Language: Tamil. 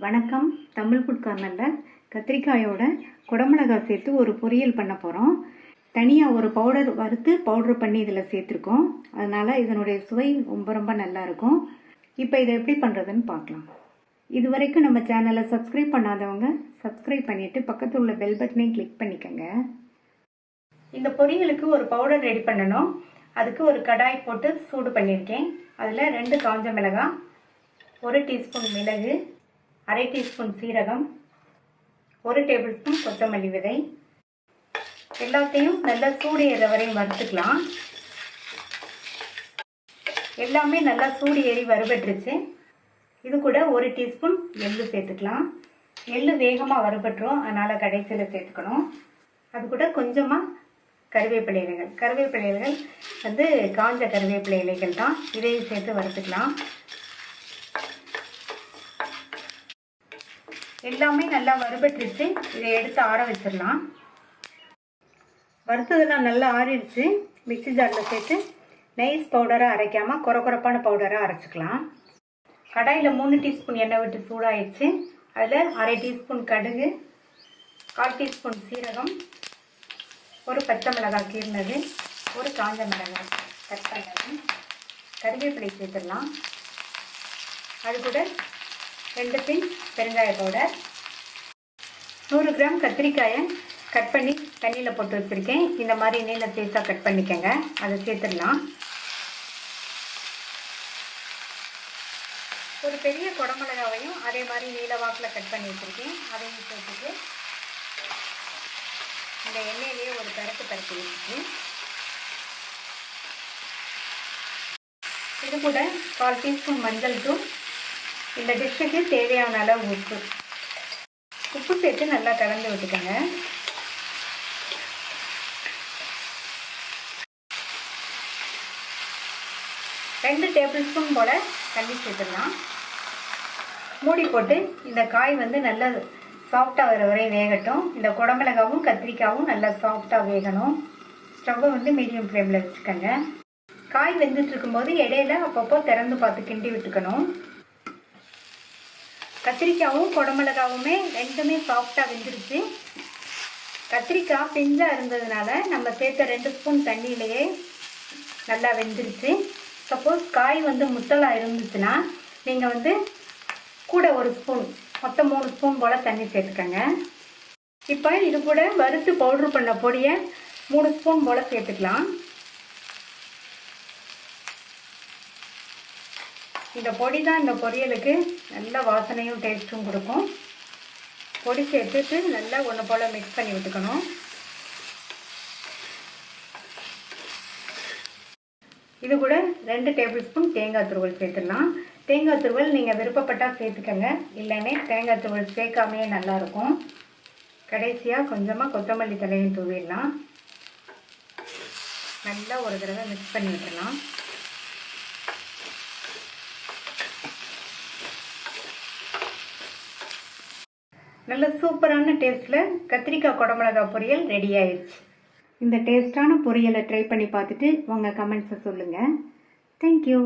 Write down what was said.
வணக்கம். தமிழ் ஃபுட் கார்னரில் கத்திரிக்காயோட குடமிளகாய் சேர்த்து ஒரு பொரியல் பண்ண போகிறோம். தனியாக ஒரு பவுடர் வறுத்து பவுடர் பண்ணி இதில் சேர்த்துருக்கோம். அதனால் இதனுடைய சுவை ரொம்ப ரொம்ப நல்லாயிருக்கும். இப்போ இதை எப்படி பண்ணுறதுன்னு பார்க்கலாம். இது வரைக்கும் நம்ம சேனலை சப்ஸ்கிரைப் பண்ணாதவங்க சப்ஸ்கிரைப் பண்ணிவிட்டு பக்கத்தில் உள்ள பெல் பட்டனையும் கிளிக் பண்ணிக்கோங்க. இந்த பொரியலுக்கு ஒரு பவுடர் ரெடி பண்ணணும். அதுக்கு ஒரு கடாய் போட்டு சூடு பண்ணியிருக்கேன். அதில் 2 காஞ்ச மிளகாய், 1 டீஸ்பூன் மிளகு, 1/2 டீஸ்பூன் சீரகம், 1 டேபிள் ஸ்பூன் கொத்தமல்லி விதை எல்லாத்தையும் நல்லா சூடு ஏற வரையும் வறுத்துக்கலாம். எல்லாமே நல்லா சூடு ஏறி வறுபட்டுருச்சு. இது கூட 1 டீஸ்பூன் எள்ளு சேர்த்துக்கலாம். எள்ளு வேகமாக வறுபட்டுரும், அதனால் கடைசியில் சேர்த்துக்கணும். அது கூட கொஞ்சமாக கருவேப்பிலை இலைகள் வந்து காஞ்ச கருவேப்பிலை இலைகள் தான். இதையும் சேர்த்து வறுத்துக்கலாம். எல்லாமே நல்லா வறுபட்டுருச்சு. இதை எடுத்து ஆற வச்சிடலாம். வறுத்ததெல்லாம் நல்லா ஆறிடுச்சு. மிக்ஸி ஜாரில் சேர்த்து நைஸ் பவுடராக அரைக்காமல் குறப்பான பவுடராக அரைச்சிக்கலாம். கடாயில் 3 டீஸ்பூன் எண்ணெய் விட்டு சூடாயிடுச்சு. அதில் 1/2 டீஸ்பூன் கடுகு, 1/4 டீஸ்பூன் சீரகம், 1 பச்சை மிளகாய் கீர்னது, 1 காஞ்ச மிளகாய் கட் பண்ணது, கருவேப்பிலை சேர்த்துடலாம். அது கூட 2 பிஞ்ச் பெருங்காய பவுடர், 100 கிராம் கத்திரிக்காயை கட் பண்ணி தண்ணியில் போட்டு வச்சுருக்கேன். இந்த மாதிரி நீல சைஸாக கட் பண்ணிக்கோங்க. அதை சேர்த்துடலாம். ஒரு பெரிய குடமிளகாவையும் அதே மாதிரி நீல வாக்கில் கட் பண்ணி வச்சுருக்கேன். அதையும் சேர்த்துட்டு இந்த எண்ணெயிலேயே ஒரு பரப்பு வச்சு இது கூட 1/4 டீஸ்பூன் மஞ்சள் தூள், இந்த டிஷ்ஷுக்கு தேவையான அளவு உப்பு சேர்த்து நல்லா கலந்து விட்டுக்கோங்க. ரெண்டு டேபிள் ஸ்பூன் போல் தண்ணி சேர்த்துடலாம். மூடி போட்டு இந்த காய் வந்து நல்லா சாஃப்டாக வர வரை வேகட்டும். இந்த குடமிளகாவும் கத்திரிக்காயும் நல்லா சாஃப்டாக வேகணும். ஸ்டவ்வை வந்து மீடியம் ஃப்ளேமில் வச்சுக்கோங்க. காய் வெந்துட்டு இருக்கும்போது இடையில அப்பப்போ திறந்து பார்த்து கிண்டி விட்டுக்கணும். கத்திரிக்காயும் குடமிளகாவுமே ரெண்டுமே சாஃப்டாக வெந்துருச்சு. கத்திரிக்காய் பிஞ்சாக இருந்ததுனால நம்ம சேர்த்த 2 ஸ்பூன் தண்ணியிலேயே நல்லா வெந்துருச்சு. சப்போஸ் காய் வந்து முத்தலாக இருந்துச்சுன்னா நீங்கள் வந்து கூட 1 ஸ்பூன், மொத்தம் 3 ஸ்பூன் போல் தண்ணி சேர்த்துக்கோங்க. இப்போ இது கூட வறுத்து பவுட்ரு பண்ண பொடியை 3 ஸ்பூன் போல் சேர்த்துக்கலாம். இந்த பொடி தான் இந்த பொரியலுக்கு நல்ல வாசனையும் டேஸ்ட்டும் கொடுக்கும். பொடி சேர்த்துட்டு நல்லா ஒன்று போல் மிக்ஸ் பண்ணி விட்டுக்கணும். இது கூட 2 டேபிள் ஸ்பூன் தேங்காய் துருவல் சேர்த்துடலாம். தேங்காய் துருவல் நீங்கள் விருப்பப்பட்டால் சேர்த்துக்கங்க, இல்லைன்னே தேங்காய் துருவல் சேர்க்காமையே நல்லாயிருக்கும். கடைசியாக கொஞ்சமாக கொத்தமல்லி தலையும் தூவிடலாம். நல்லா ஒரு தடவை மிக்ஸ் பண்ணி விட்டுடலாம். நல்ல சூப்பரான டேஸ்ட்டில் கத்திரிக்காய் குடமிளகாய் பொரியல் ரெடி ஆயிடுச்சு. இந்த டேஸ்டான பொரியலை ட்ரை பண்ணி பார்த்துட்டு உங்கள் கமெண்ட்ஸை சொல்லுங்கள். தேங்க்யூ.